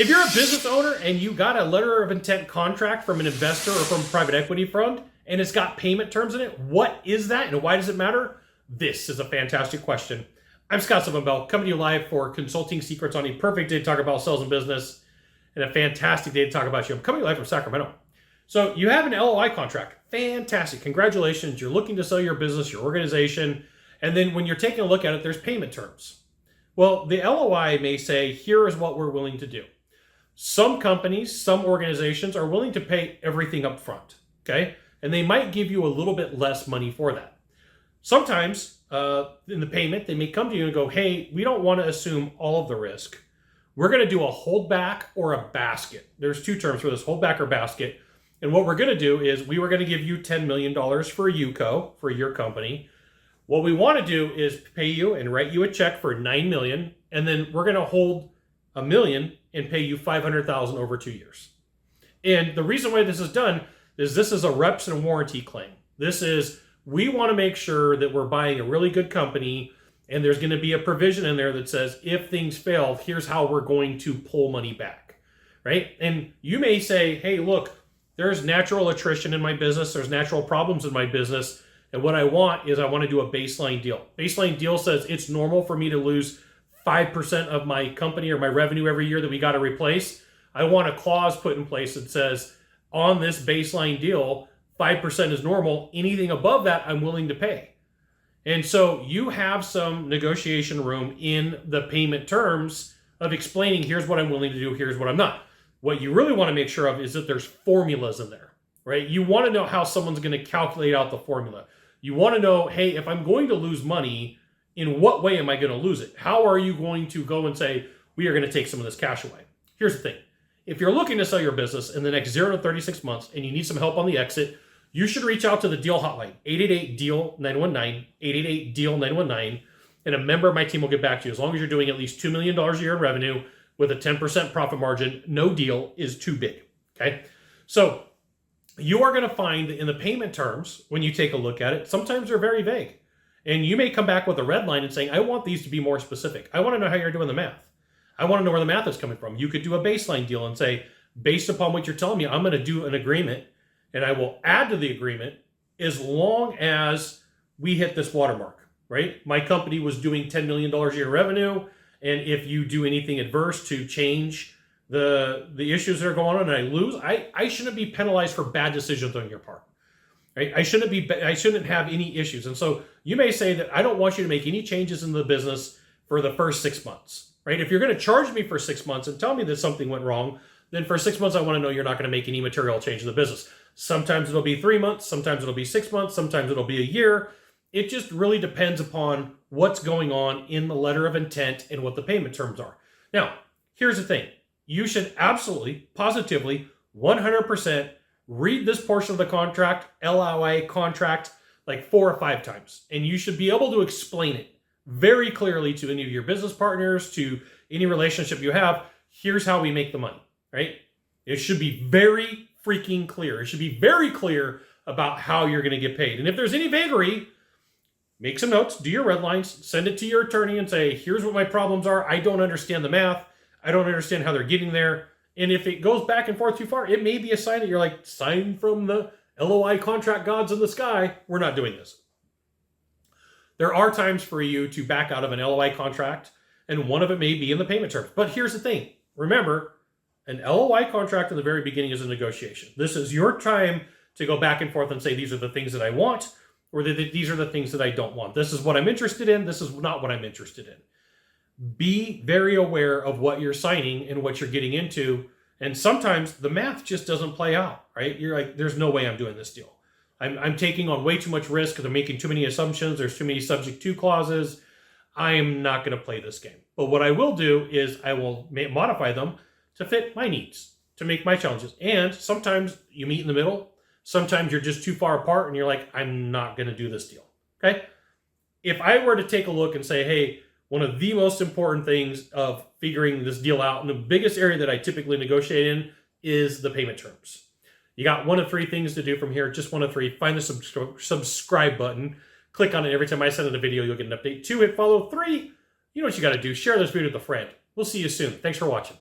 If you're a business owner and you got a letter of intent contract from an investor or from a private equity fund and it's got payment terms in it, what is that and why does it matter? This is a fantastic question. I'm Scott Sylvan coming to you live for Consulting Secrets on a perfect day to talk about sales and business and a fantastic day to talk about you. I'm coming live from Sacramento. So you have an LOI contract. Fantastic. Congratulations. You're looking to sell your business, your organization. And then when you're taking a look at it, there's payment terms. Well, the LOI may say, here is what we're willing to do. Some companies, some organizations are willing to pay everything up front, okay? And they might give you a little bit less money for that. Sometimes in the payment, they may come to you and go, hey, we don't want to assume all of the risk. We're going to do a holdback or a basket. There's two terms for this, holdback or basket. And what we're going to do is we were going to give you $10 million for a UCO, for your company. What we want to do is pay you and write you a check for $9 million, and then we're going to hold $1 million and pay you $500,000 over 2 years. And the reason why this is done is this is a reps and warranty claim. This is, we want to make sure that we're buying a really good company, and there's going to be a provision in there that says, if things fail, here's how we're going to pull money back, right? And you may say, hey, look, there's natural attrition in my business. There's natural problems in my business. And what I want is I want to do a baseline deal. Baseline deal says it's normal for me to lose 5% of my company or my revenue every year that we got to replace. I want a clause put in place that says on this baseline deal, 5% is normal. Anything above that, I'm willing to pay. And so you have some negotiation room in the payment terms of explaining, here's what I'm willing to do, here's what I'm not. What you really want to make sure of is that there's formulas in there, right? You want to know how someone's going to calculate out the formula. You want to know, hey, if I'm going to lose money, in what way am I going to lose it? How are you going to go and say, we are going to take some of this cash away? Here's the thing. If you're looking to sell your business in the next 0 to 36 months and you need some help on the exit, you should reach out to the deal hotline, 888-DEAL-919, 888-DEAL-919, and a member of my team will get back to you. As long as you're doing at least $2 million a year in revenue with a 10% profit margin, no deal is too big, okay? So you are going to find that in the payment terms, when you take a look at it, sometimes they're very vague. And you may come back with a red line and saying, I want these to be more specific. I want to know how you're doing the math. I want to know where the math is coming from. You could do a baseline deal and say, based upon what you're telling me, I'm going to do an agreement and I will add to the agreement as long as we hit this watermark, right? My company was doing $10 million a year revenue. And if you do anything adverse to change the issues that are going on and I lose, I shouldn't be penalized for bad decisions on your part. Right? I shouldn't have any issues. And so you may say that I don't want you to make any changes in the business for the first 6 months, right? If you're going to charge me for 6 months and tell me that something went wrong, then for 6 months, I want to know you're not going to make any material change in the business. Sometimes it'll be 3 months, sometimes it'll be 6 months, sometimes it'll be a year. It just really depends upon what's going on in the letter of intent and what the payment terms are. Now, here's the thing. You should absolutely, positively, 100% read this portion of the contract, LOI contract, like 4 or 5 times. And you should be able to explain it very clearly to any of your business partners, to any relationship you have. Here's how we make the money, right? It should be very freaking clear. It should be very clear about how you're going to get paid. And if there's any vagary, make some notes, do your red lines, send it to your attorney and say, here's what my problems are. I don't understand the math. I don't understand how they're getting there. And if it goes back and forth too far, it may be a sign that you're like, sign from the LOI contract gods in the sky. We're not doing this. There are times for you to back out of an LOI contract, and one of it may be in the payment terms. But here's the thing. Remember, an LOI contract in the very beginning is a negotiation. This is your time to go back and forth and say, these are the things that I want, or these are the things that I don't want. This is what I'm interested in. This is not what I'm interested in. Be very aware of what you're signing and what you're getting into. And sometimes the math just doesn't play out, right? You're like, there's no way I'm doing this deal. I'm taking on way too much risk because I'm making too many assumptions. There's too many subject to clauses. I am not going to play this game. But what I will do is I will modify them to fit my needs, to make my challenges. And sometimes you meet in the middle. Sometimes you're just too far apart and you're like, I'm not going to do this deal, okay? If I were to take a look and say, hey, one of the most important things of figuring this deal out, and the biggest area that I typically negotiate in, is the payment terms. You got 1 of 3 things to do from here, just 1 of 3. Find the subscribe button. Click on it every time I send out a video, you'll get an update. 2, hit follow. 3, you know what you got to do. Share this video with a friend. We'll see you soon. Thanks for watching.